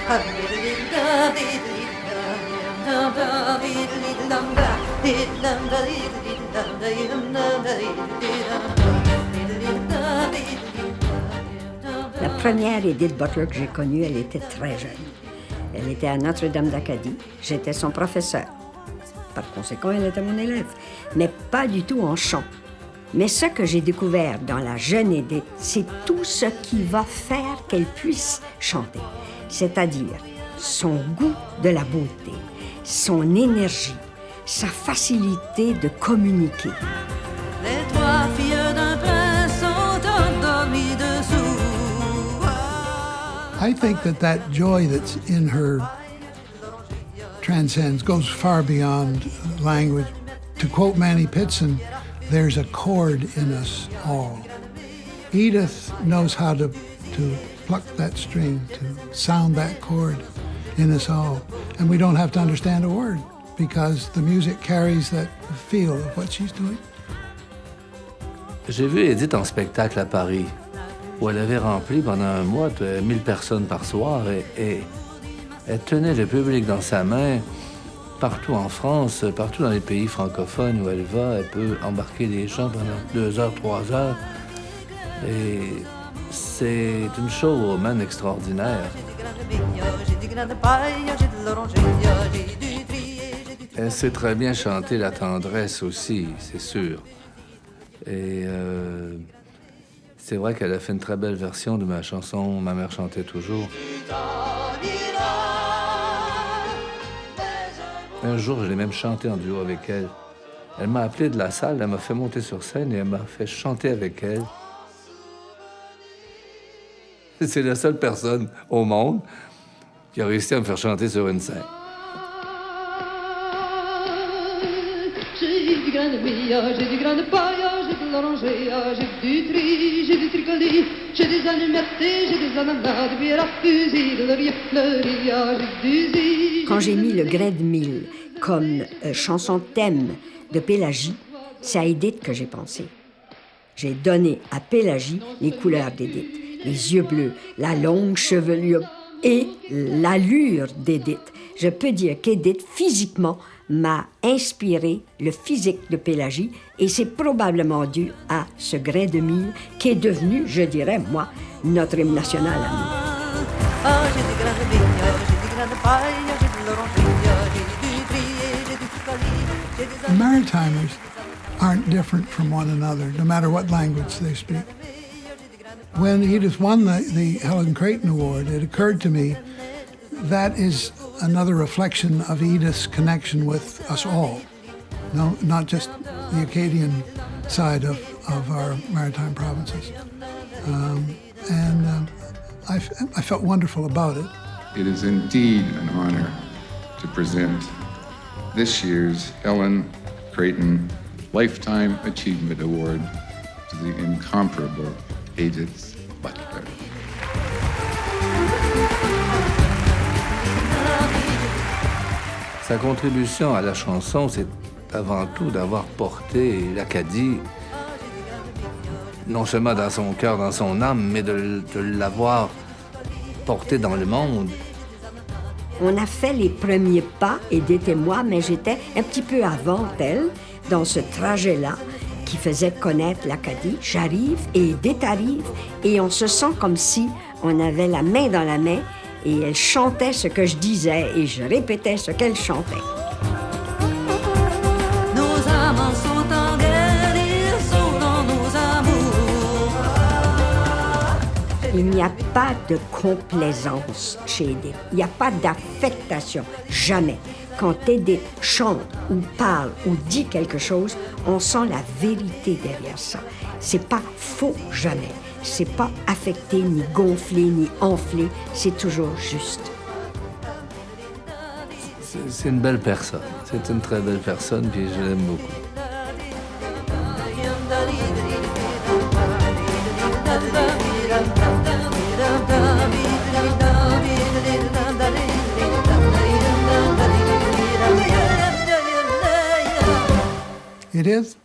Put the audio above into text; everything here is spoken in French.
La première Edith Butler que j'ai connue, elle était très jeune. Elle était à Notre-Dame d'Acadie. J'étais son professeur. Par conséquent, elle était mon élève, mais pas du tout en chant. Mais ce que j'ai découvert dans la jeune Edith, c'est tout ce qui va faire qu'elle puisse chanter. C'est-à-dire son goût de la beauté, son énergie, sa facilité de communiquer. Les trois filles d'un prince sont endormies dessous. I think that joy that's in her transcends, goes far beyond language. To quote Manny Pitson, there's a chord in us all. Edith knows how to pluck that string, to sound that chord in us all. And we don't have to understand a word because the music carries that feel of what she's doing. J'ai vu Edith en spectacle à Paris, où elle avait rempli pendant un mois 1000 personnes par soir et elle tenait le public dans sa main partout en France, partout dans les pays francophones où elle va. Elle peut embarquer les gens pendant 2 heures, 3 heures. Et c'est une showwoman extraordinaire. Elle sait très bien chanter la tendresse aussi, c'est sûr. Et c'est vrai qu'elle a fait une très belle version de ma chanson « Ma mère chantait toujours ». Un jour, je l'ai même chanté en duo avec elle. Elle m'a appelé de la salle, elle m'a fait monter sur scène et elle m'a fait chanter avec elle. C'est la seule personne au monde qui a réussi à me faire chanter sur une scène. J'ai du grain de mia, j'ai du grain de paille, j'ai de l'oranger, j'ai du tri, j'ai du tricoli, j'ai des allumettes, j'ai des ananas, du bière à fusil, de laurier fleuri, j'ai du zi. Quand j'ai mis Le grain de mil comme chanson thème de Pélagie, c'est à Edith que j'ai pensé. J'ai donné à Pélagie les couleurs d'Edith, les yeux bleus, la longue chevelure et l'allure d'Edith. Je peux dire qu'Edith, physiquement, m'a inspiré le physique de Pélagie et c'est probablement dû à ce grain de mil qui est devenu, je dirais, moi, notre hymne national à nous. J'ai des grains de mia, j'ai du grain de paille, j'ai de l'oranger, j'ai du tri, j'ai du tricoli, j'ai des The Maritimers aren't different from one another, no matter what language they speak. When Edith won the Helen Creighton Award, it occurred to me that is another reflection of Edith's connection with us all. No, not just the Acadian side of our maritime provinces. I felt wonderful about it. It is indeed an honor to present this year's Helen Creighton Lifetime Achievement Award to the incomparable Edith Butler. Sa contribution à la chanson, c'est avant tout d'avoir porté l'Acadie, non seulement dans son cœur, dans son âme, mais de l'avoir porté dans le monde. On a fait les premiers pas, Edith et moi, mais j'étais un petit peu avant elle, dans ce trajet-là, qui faisait connaître l'Acadie. J'arrive et Edith arrive, et on se sent comme si on avait la main dans la main, et elle chantait ce que je disais, et je répétais ce qu'elle chantait. Nos amants sont en guerre, ils sont dans nos amours. Il n'y a pas de complaisance chez Edith. Il n'y a pas d'affectation. Jamais. Quand Edith chante ou parle ou dit quelque chose, on sent la vérité derrière ça. C'est pas faux jamais. C'est pas affecté, ni gonflé, ni enflé. C'est toujours juste. C'est une belle personne. C'est une très belle personne, puis je l'aime beaucoup. It is.